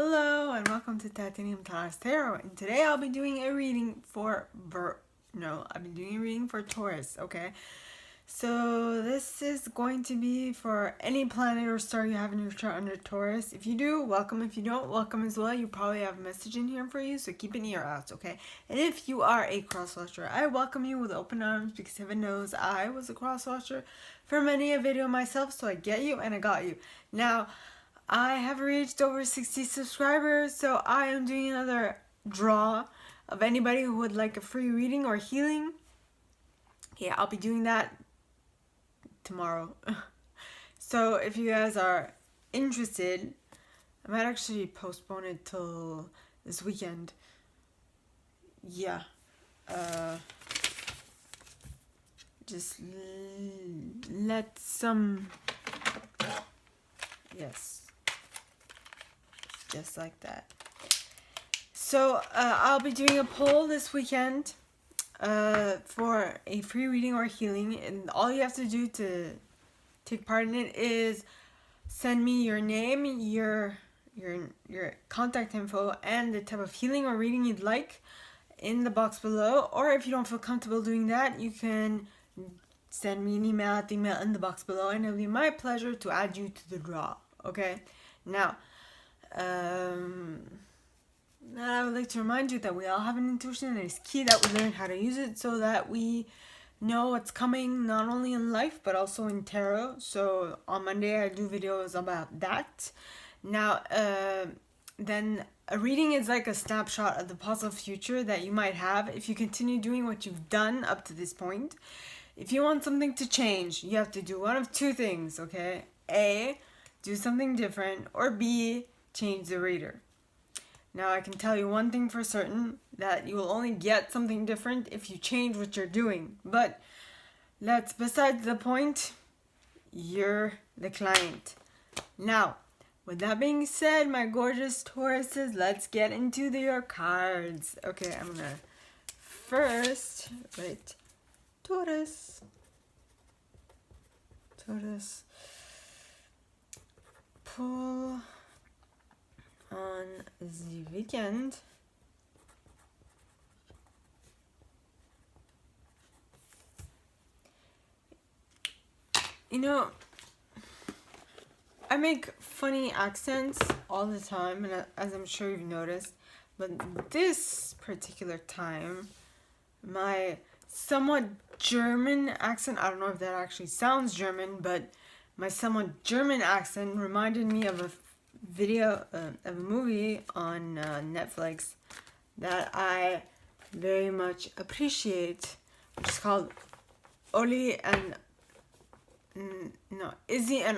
Hello and welcome to Titanium Taurus Tarot, and today I'll be doing a reading for Taurus, okay? So this is going to be for any planet or star you have in your chart under Taurus. If you do, welcome. If you don't, welcome as well. You probably have a message in here for you, so keep an ear out, okay? And if you are a cross-watcher, I welcome you with open arms because heaven knows I was a cross-watcher for many a video myself, so I get you and I got you. Now, I have reached over 60 subscribers, so I am doing another draw of anybody who would like a free reading or healing. Yeah, I'll be doing that tomorrow. So if you guys are interested, I might actually postpone it till this weekend. Yeah. Just let some... Yes. Just like that. So I'll be doing a poll this weekend for a free reading or healing, and all you have to do to take part in it is send me your name, your contact info, and the type of healing or reading you'd like in the box below. Or if you don't feel comfortable doing that, you can send me an email at the email in the box below, and it'll be my pleasure to add you to the draw. Okay, now I would like to remind you that we all have an intuition, and it's key that we learn how to use it so that we know what's coming, not only in life but also in tarot. So on Monday I do videos about that. Now then a reading is like a snapshot of the possible future that you might have if you continue doing what you've done up to this point. If you want something to change, you have to do one of two things, okay? A, do something different, or B, change the reader. Now I can tell you one thing for certain, that you will only get something different if you change what you're doing. But that's besides the point. You're the client. Now, with that being said, my gorgeous Tauruses, let's get into your cards. Okay, I'm gonna first write Taurus. Pull on the weekend. You know, I make funny accents all the time, and as I'm sure you've noticed, but this particular time, my somewhat German accent, I don't know if that actually sounds German, but my somewhat German accent reminded me of a video, of a movie on Netflix that I very much appreciate, which is called Izzy and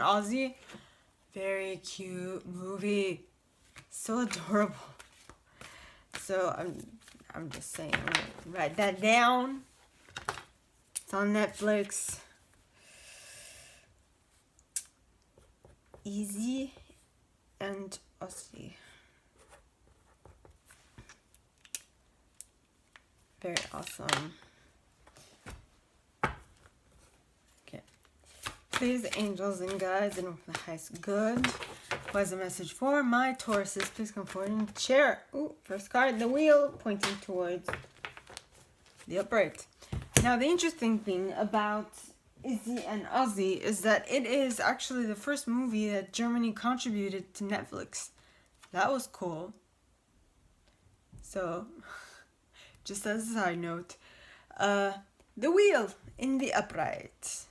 Ozzy. Very cute movie, so adorable. So I'm just saying, I'm gonna write that down. It's on Netflix. Izzy and Ozzy. Very awesome. Okay. Please, angels and guides, and the highest good. Who has a message for my Tauruses? Please come forward and share. Ooh, first card, the wheel, pointing towards the upright. Now, the interesting thing about Izzy and Ozzy is that it is actually the first movie that Germany contributed to Netflix. That was cool. So, just as a side note, the wheel in the upright.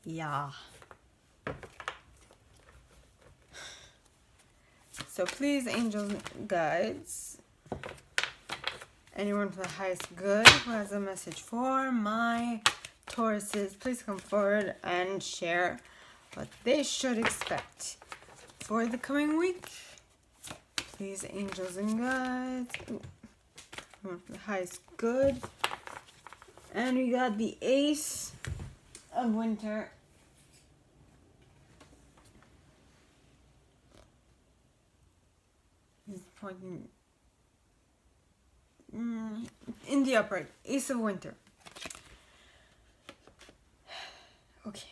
Yeah. So please, angels and guides, anyone for the highest good who has a message for my Tauruses, please come forward and share what they should expect for the coming week. Please, angels and guides, for the highest good. And we got the Ace of Winter. He's pointing in the upright. Ace of Winter. Okay.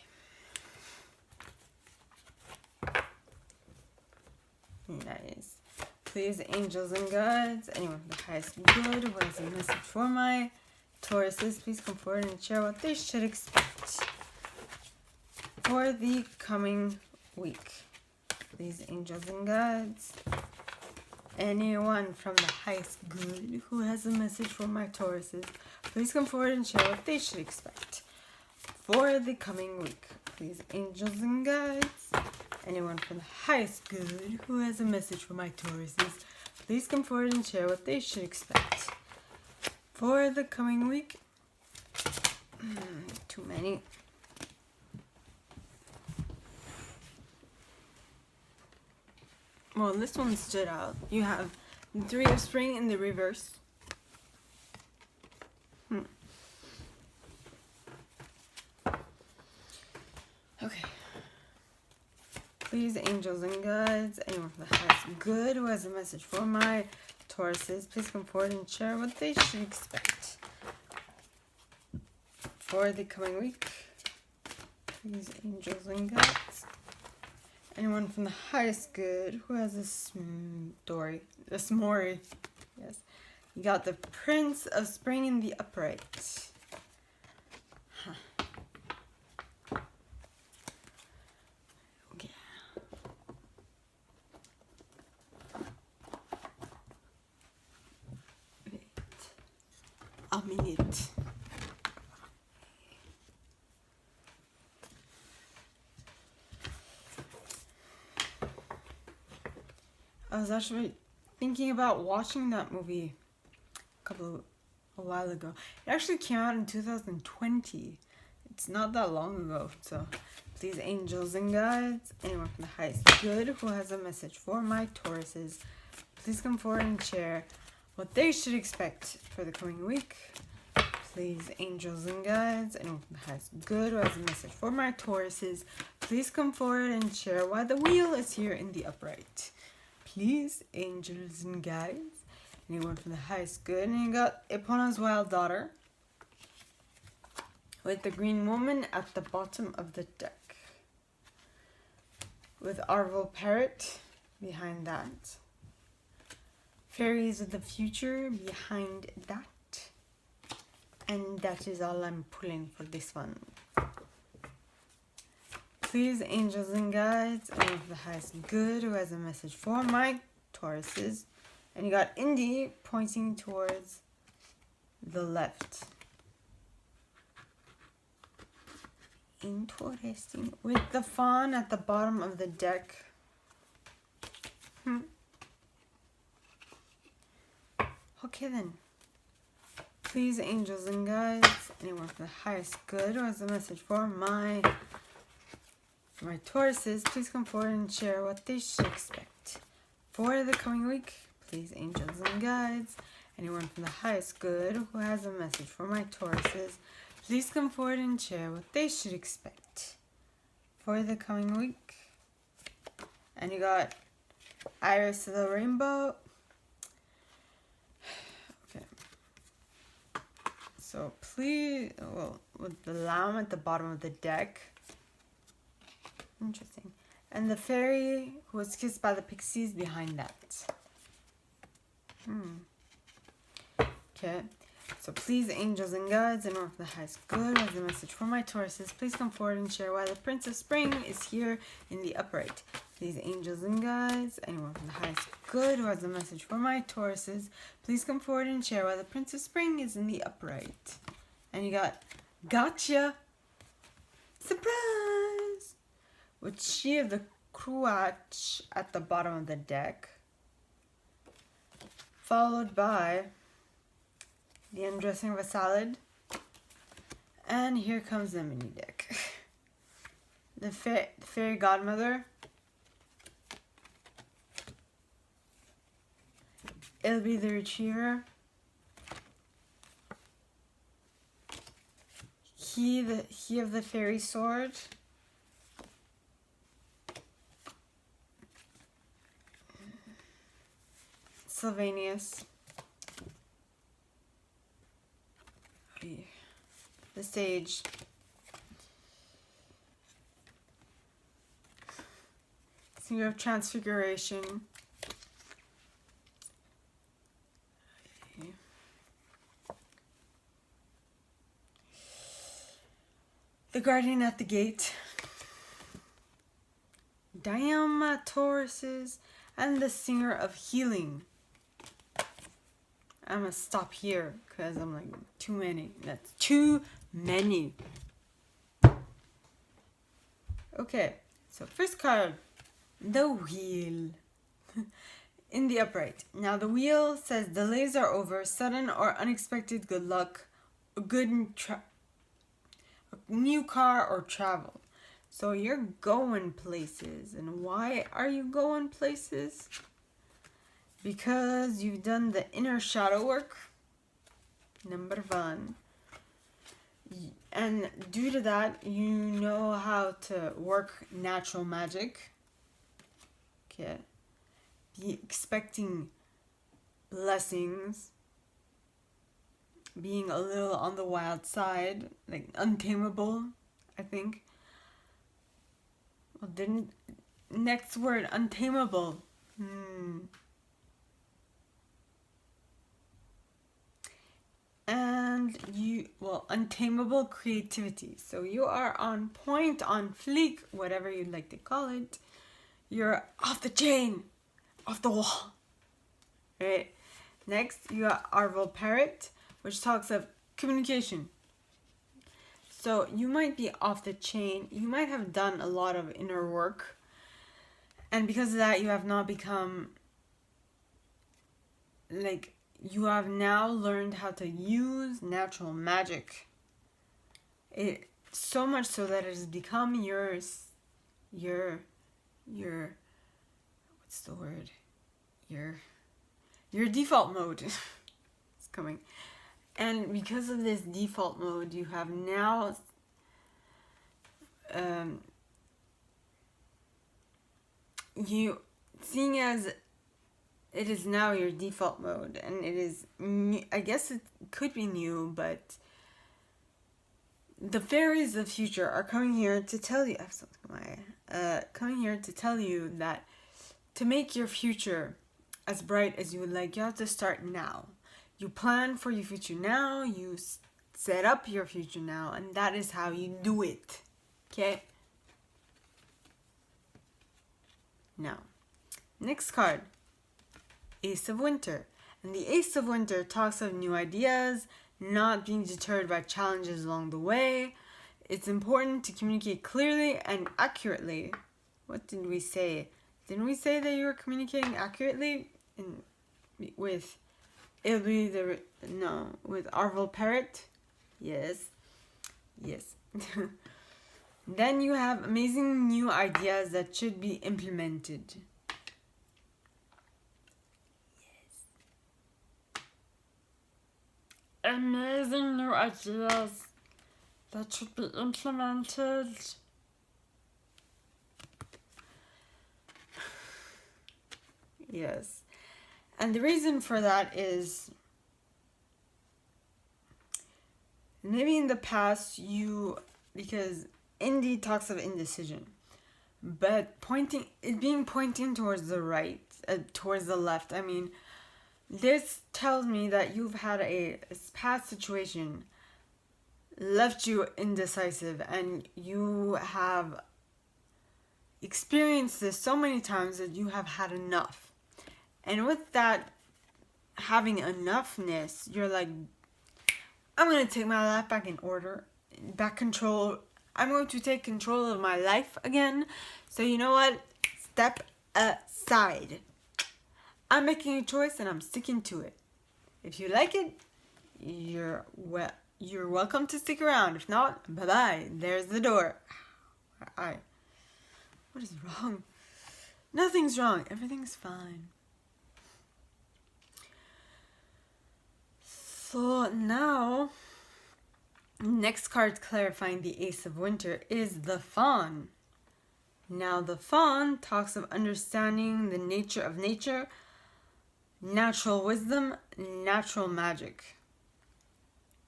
Nice. Please, angels and guides, anyone with the highest good who has a message for my Tauruses, please come forward and share what they should expect for the coming week. Please, angels and guides, anyone from the highest good who has a message for my Tauruses, please come forward and share what they should expect for the coming week. Please, angels and guides, anyone from the highest good who has a message for my Tauruses, please come forward and share what they should expect for the coming week. Too many. Well, this one stood out. You have the Three of Spring in the reverse. Okay. Please, angels and guides, anyone from the highest good who has a message for my Tauruses, please come forward and share what they should expect for the coming week. Please, angels and guides, anyone from the highest good who has a story, a s'more. Yes, you got the Prince of Spring in the upright. A minute. I was actually thinking about watching that movie a while ago. It actually came out in 2020. It's not that long ago. So please, angels and guides, anyone from the highest good who has a message for my Tauruses, please come forward and share what they should expect for the coming week. Please, angels and guides, anyone from the highest good who has a message for my Tauruses, please come forward and share why the wheel is here in the upright. Please, angels and guides, anyone from the highest good. And you got Epona's wild daughter with the green woman at the bottom of the deck, with Arvel Parrot behind that. Fairies of the future behind that. And that is all I'm pulling for this one. Please, angels and guides, anyone from the highest good who has a message for my Tauruses. And you got Indy pointing towards the left. Interesting. With the fawn at the bottom of the deck. Okay then. Please, angels and guides, anyone from the highest good who has a message for my Tauruses, please come forward and share what they should expect for the coming week. Please, angels and guides, anyone from the highest good who has a message for my Tauruses, please come forward and share what they should expect for the coming week. And you got Iris of the Rainbow. Okay. So please, well, with the lamb at the bottom of the deck. Interesting. And the fairy who was kissed by the pixies behind that. Okay. So please, angels and guides, and of the highest good has a message for my Tauruses. Please come forward and share why the Prince of Spring is here in the upright. Please, angels and guides, anyone from the highest good who has a message for my Tauruses, please come forward and share why the Prince of Spring is in the upright. And you got Gotcha! Surprise! With She of the Cruach at the bottom of the deck. Followed by The Undressing of a Salad. And here comes the mini deck. The Fairy Godmother. It'll be the Retriever. He of the Fairy Sword. Sylvanius. The Sage. Singer of Transfiguration. The guardian at the gate, Diana Tauruses, and the singer of healing. I'm gonna stop here because I'm like, too many. That's too many. Okay, so first card, the wheel. In the upright. Now the wheel says delays are over, sudden or unexpected good luck, a new car or travel. So you're going places. And why are you going places? Because you've done the inner shadow work. Number 1. And due to that, you know how to work natural magic. Okay. Be expecting blessings. Being a little on the wild side. Like untamable, I think. Well, didn't... Next word, untamable. And untamable creativity. So you are on point, on fleek, whatever you'd like to call it. You're off the chain, off the wall. Right? Next, you got Arval Parrot, which talks of communication. So you might be off the chain. You might have done a lot of inner work. And because of that, you have not become like... You have now learned how to use natural magic. It so much so that it has become your what's the word? Your default mode. It's coming. And because of this default mode, you have now seeing as it is now your default mode, and it is new, I guess it could be new, but the fairies of future are coming here to tell you, coming here to tell you that to make your future as bright as you would like, you have to start now. You plan for your future now, you set up your future now, and that is how you do it. Okay? Now, next card. Ace of Winter. And the Ace of Winter talks of new ideas, not being deterred by challenges along the way. It's important to communicate clearly and accurately. What did we say? Didn't we say that you were communicating accurately? With Arval Parrot? Yes. Then you have amazing new ideas that should be implemented. Amazing new ideas that should be implemented. Yes. And the reason for that is maybe in the past because Indy talks of indecision, but pointing towards the right, towards the left. I mean, this tells me that you've had a past situation left you indecisive, and you have experienced this so many times that you have had enough. And with that having enoughness, you're like, I'm going to take my life back in order, back control. I'm going to take control of my life again. So you know what? Step aside. I'm making a choice and I'm sticking to it. If you like it, you're welcome to stick around. If not, bye-bye. There's the door. What is wrong? Nothing's wrong. Everything's fine. So now, next card clarifying the Ace of Winter is the Fawn. Now the Fawn talks of understanding the nature of nature, natural wisdom, natural magic.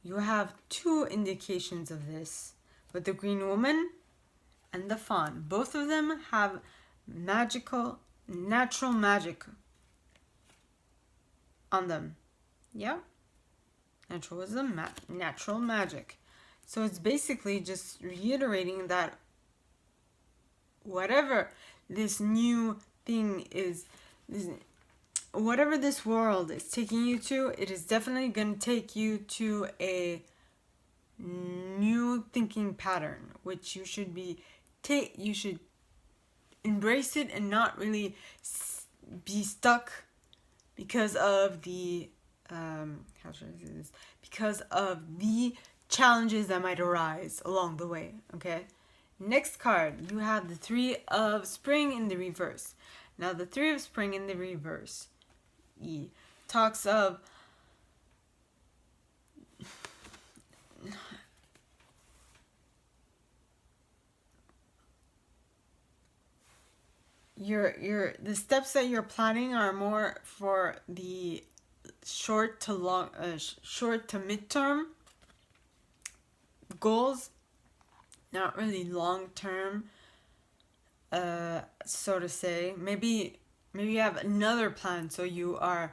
You have two indications of this with the Green Woman and the Fawn. Both of them have natural magic on them. Yeah? Natural wisdom, natural magic. So it's basically just reiterating that whatever this new thing is, whatever this world is taking you to, it is definitely going to take you to a new thinking pattern, which you should you should embrace it and not really be stuck because of the how should I say this? Because of the challenges that might arise along the way. Okay. Next card, you have the Three of Spring in the reverse. Now, the Three of Spring in the reverse talks of the steps that you're planning are more for the short to midterm goals, not really long term, so to say. Maybe you have another plan, so you are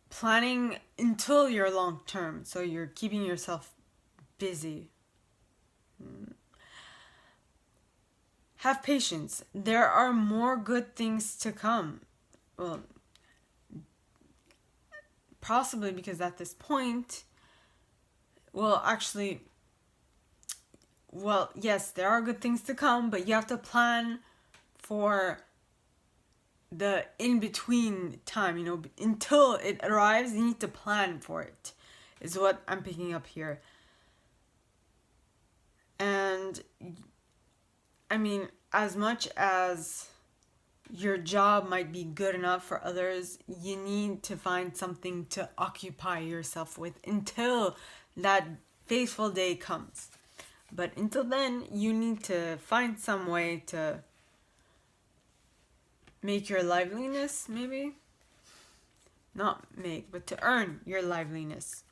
planning until your long term, so you're keeping yourself busy. Have patience. There are more good things to come. Well, possibly because at this point, yes, there are good things to come, but you have to plan for the in-between time, until it arrives, you need to plan for it, is what I'm picking up here. And I mean, as much as your job might be good enough for others, you need to find something to occupy yourself with until that fateful day comes. But until then, you need to find some way to make your liveliness, maybe? Not make, but to earn your liveliness,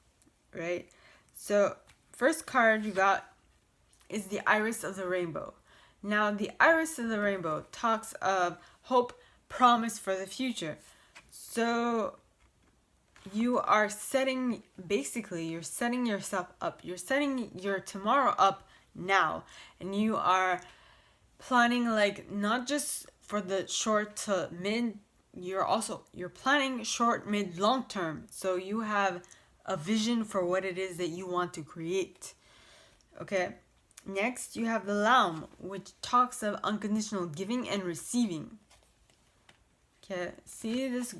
right? So, first card you got is the Iris of the Rainbow. Now, the Iris of the Rainbow talks of hope, promise for the future. So, you're setting yourself up. You're setting your tomorrow up now. And you are planning, like, not just for the short to mid, you're planning short, mid, long term. So you have a vision for what it is that you want to create. Okay? Next, you have the Lamb, which talks of unconditional giving and receiving. Okay, see this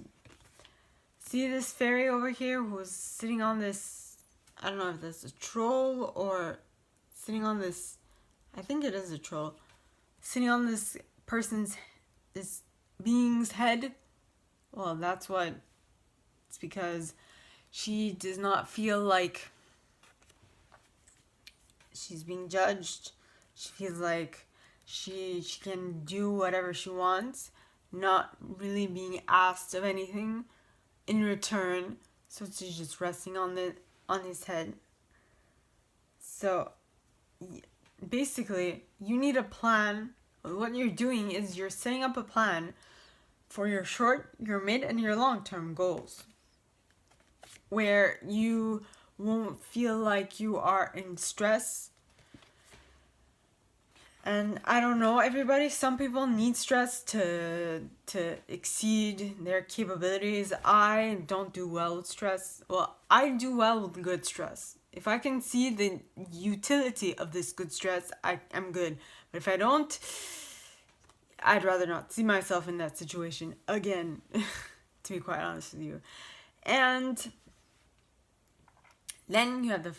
fairy over here who's sitting on this, I don't know if that's a troll or sitting on this, I think it is a troll, sitting on this being's head. Well, that's what, it's because she does not feel like she's being judged. She feels like she can do whatever she wants, not really being asked of anything in return. So she's just resting on his head. So basically, you need a plan. What you're doing is you're setting up a plan for your short, your mid, and your long-term goals, where you won't feel like you are in stress. And I don't know, everybody, some people need stress to exceed their capabilities. I don't do well with stress. Well, I do well with good stress. If I can see the utility of this good stress, I'm good. But if I don't, I'd rather not see myself in that situation again, to be quite honest with you. And then you have the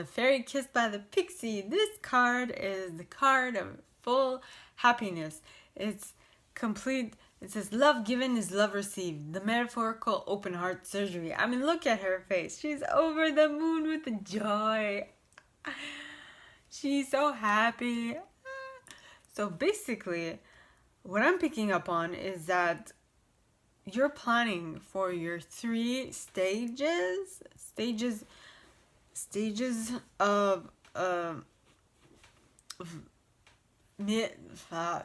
fairy kissed by the pixie. This card is the card of full happiness. It's complete. It says, love given is love received. The metaphorical open heart surgery. I mean, look at her face. She's over the moon with the joy. She's so happy. So basically, what I'm picking up on is that you're planning for your 3 stages of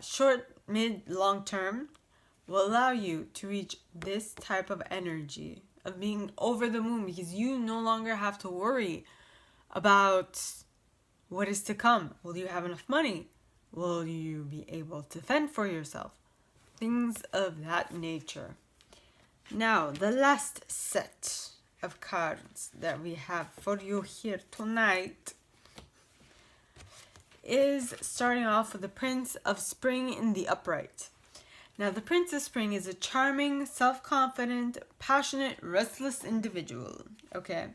short, mid, long term will allow you to reach this type of energy of being over the moon, because you no longer have to worry about What is to come? Will you have enough money? Will you be able to fend for yourself? Things of that nature. Now, the last set of cards that we have for you here tonight is starting off with the Prince of Spring in the upright. Now, the Prince of Spring is a charming, self-confident, passionate, restless individual. Okay.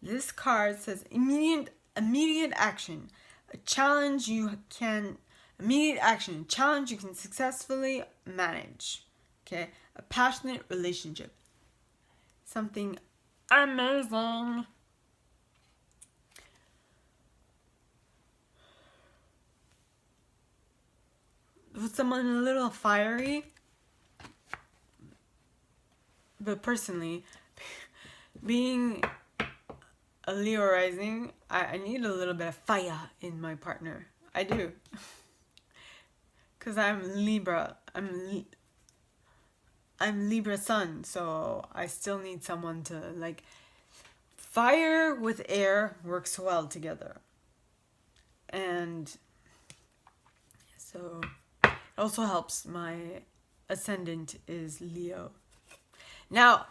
This card says immediate action, a challenge you can successfully manage. Okay, a passionate relationship, something amazing. With someone a little fiery, but personally, being a Leo rising, I need a little bit of fire in my partner. I do. Because I'm Libra. I'm Libra sun, so I still need someone to, like, fire with air works well together. And so it also helps my ascendant is Leo. Now,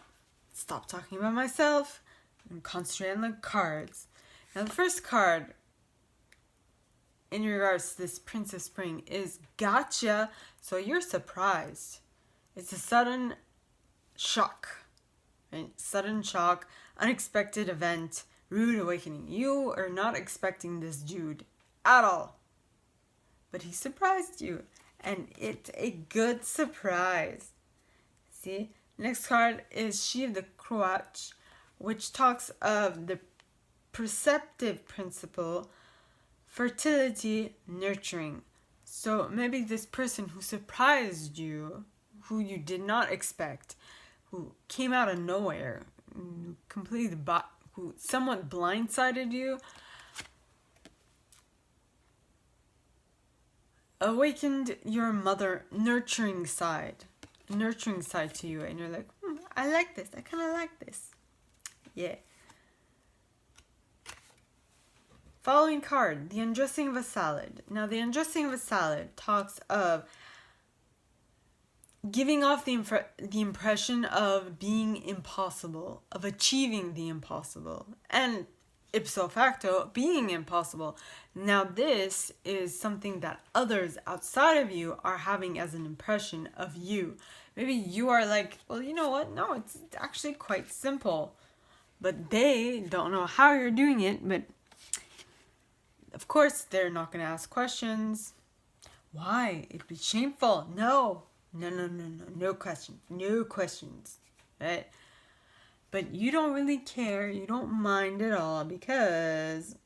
stop talking about myself and concentrate on the cards. Now, the first card in regards to this Prince of Spring is gotcha. So you're surprised. It's a sudden shock, right? Sudden shock, unexpected event, rude awakening. You are not expecting this dude at all, but he surprised you, and it's a good surprise. See? Next card is She of the Crotch, which talks of the perceptive principle, fertility, nurturing. So maybe this person who surprised you, who you did not expect, who came out of nowhere, completely who somewhat blindsided you, awakened your nurturing side to you, and you're like, I like this. I kind of like this. Yeah. Following card, the undressing of a salad. Now, the undressing of a salad talks of giving off the impression of being impossible, of achieving the impossible, and ipso facto, being impossible. Now, this is something that others outside of you are having as an impression of you. Maybe you are like, well, you know what? No, it's actually quite simple. But they don't know how you're doing it, but of course, they're not going to ask questions. Why? It'd be shameful. No questions, right? But you don't really care, you don't mind at all, because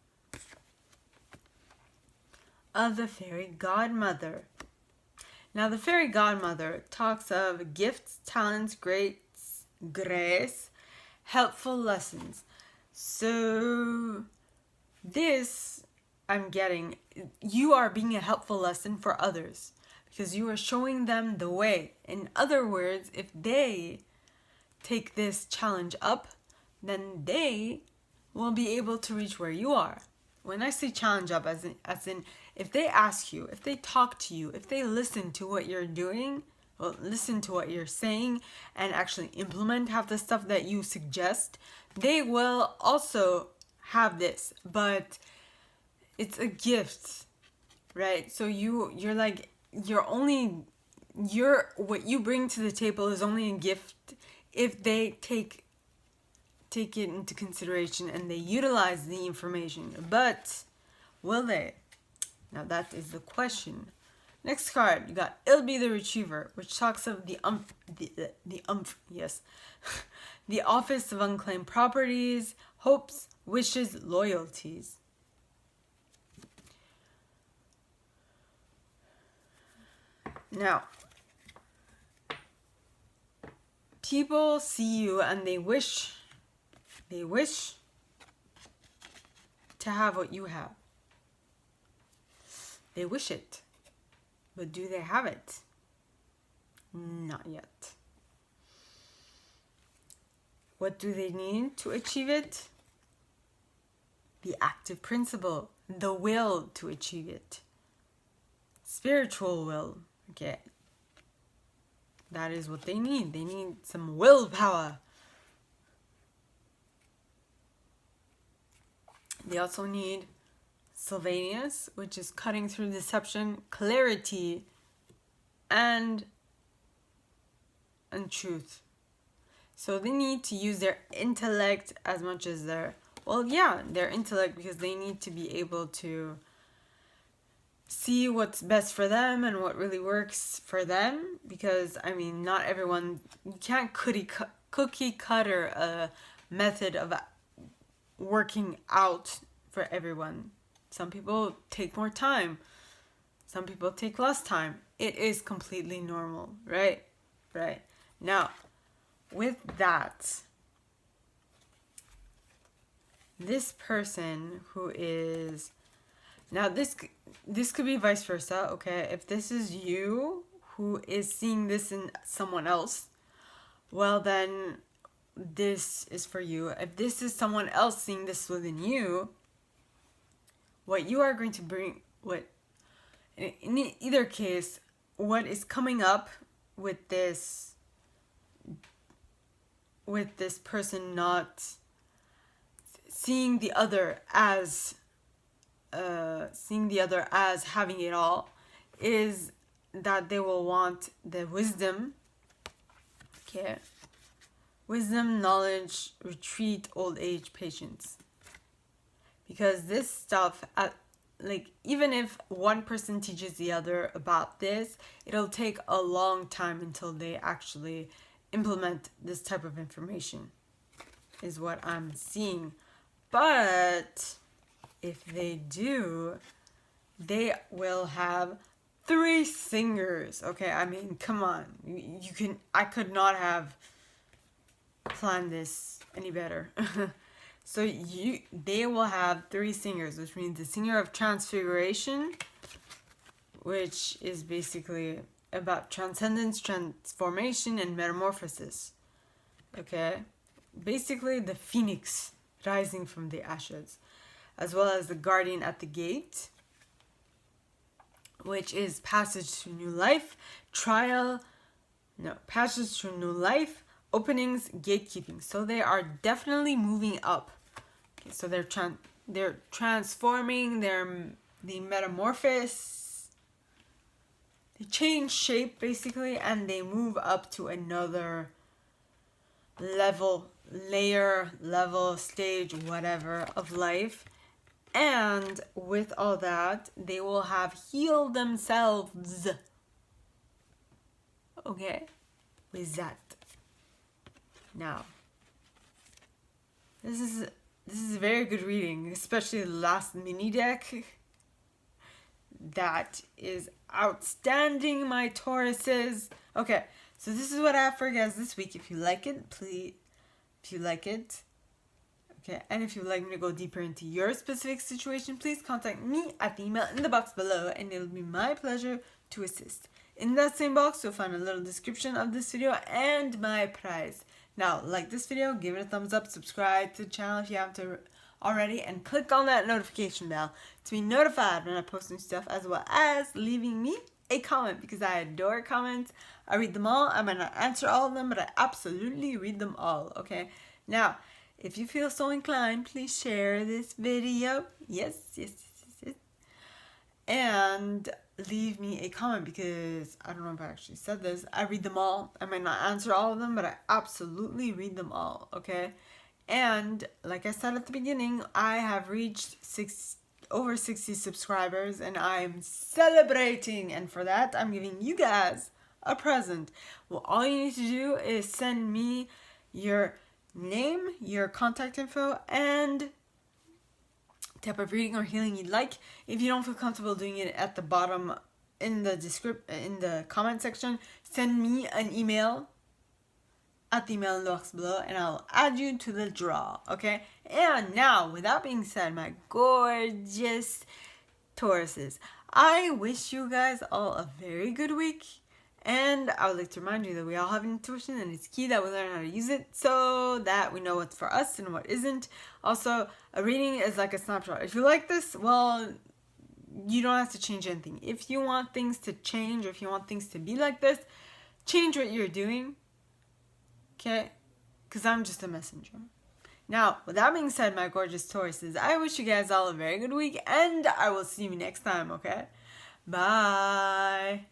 of the fairy godmother. Now, the fairy godmother talks of gifts, talents, grace, helpful lessons. So this, I'm getting, you are being a helpful lesson for others, because you are showing them the way. In other words, if they take this challenge up, then they will be able to reach where you are. When I say challenge up, as in if they ask you, if they talk to you, if they listen to what you're doing, well, listen to what you're saying, and actually implement half the stuff that you suggest, they will also have this. But it's a gift, right? So you're like, what you bring to the table is only a gift if they take it into consideration and they utilize the information. But will they? Now that is the question. Next card, you got Ilby the Retriever, which talks of the Office of Unclaimed Properties, hopes, wishes, loyalties. Now, people see you and they wish to have what you have. They wish it. But do they have it? Not yet. What do they need to achieve it? The active principle. the will to achieve it. Spiritual will, okay? That is what they need. They need some willpower. They also need Sylvanus, which is cutting through deception, clarity, and truth. So they need to use their intellect as much as their intellect, because they need to be able to see what's best for them and what really works for them. Because, I mean, not everyone, you can't cookie cutter a method of working out for everyone. Some people take more time. Some people take less time. It is completely normal, right? Right. Now, with that, this person who is... Now, this could be vice versa, okay? If this is you who is seeing this in someone else, well, then this is for you. If this is someone else seeing this within you, what you are going to bring, in either case, what is coming up with this person not seeing the other as having it all, is that they will want the wisdom, okay? Wisdom, knowledge, retreat, old age, patience. Because this stuff, even if one person teaches the other about this, it'll take a long time until they actually implement this type of information, is what I'm seeing. But if they do, they will have 3 singers. Okay, I mean, come on. I could not have planned this any better. So they will have 3 singers, which means the singer of transfiguration, which is basically about transcendence, transformation, and metamorphosis. Okay? Basically the phoenix rising from the ashes, as well as the guardian at the gate, which is passage to new life, passage to new life, openings, gatekeeping. So they are definitely moving up. Okay, so they're transforming, the metamorphosis, they change shape basically, and they move up to another level, stage, whatever, of life. And with all that, they will have healed themselves. Okay? With that. Now, this is a very good reading, especially the last mini deck. That is outstanding, my Tauruses. Okay, so this is what I have for you guys this week. If you like it, please, okay, and if you'd like me to go deeper into your specific situation, please contact me at the email in the box below, and it'll be my pleasure to assist. In that same box, you'll find a little description of this video and my prize. Now, like this video, give it a thumbs up, subscribe to the channel if you haven't already, and click on that notification bell to be notified when I post new stuff, as well as leaving me a comment, because I adore comments. I read them all. I might not answer all of them, but I absolutely read them all, okay? Now, if you feel so inclined, please share this video. Yes. And leave me a comment, because I don't know if I actually said this. I read them all. I might not answer all of them, but I absolutely read them all, okay? And like I said at the beginning, I have reached over 60 subscribers, and I'm celebrating. And for that, I'm giving you guys a present. Well, all you need to do is send me your name, your contact info, and type of reading or healing you'd like. If you don't feel comfortable doing it at the bottom in the comment section, send me an email at the email in the box below, and I'll add you to the draw, okay? And now, with that being said, my gorgeous Tauruses, I wish you guys all a very good week, And I would like to remind you that we all have an intuition, and it's key that we learn how to use it so that we know what's for us and what isn't. Also, a reading is like a snapshot. If you like this, well, you don't have to change anything. If you want things to change, or if you want things to be like this, change what you're doing. Okay? Because I'm just a messenger. Now, with that being said, my gorgeous Tauruses, I wish you guys all a very good week, and I will see you next time, okay? Bye!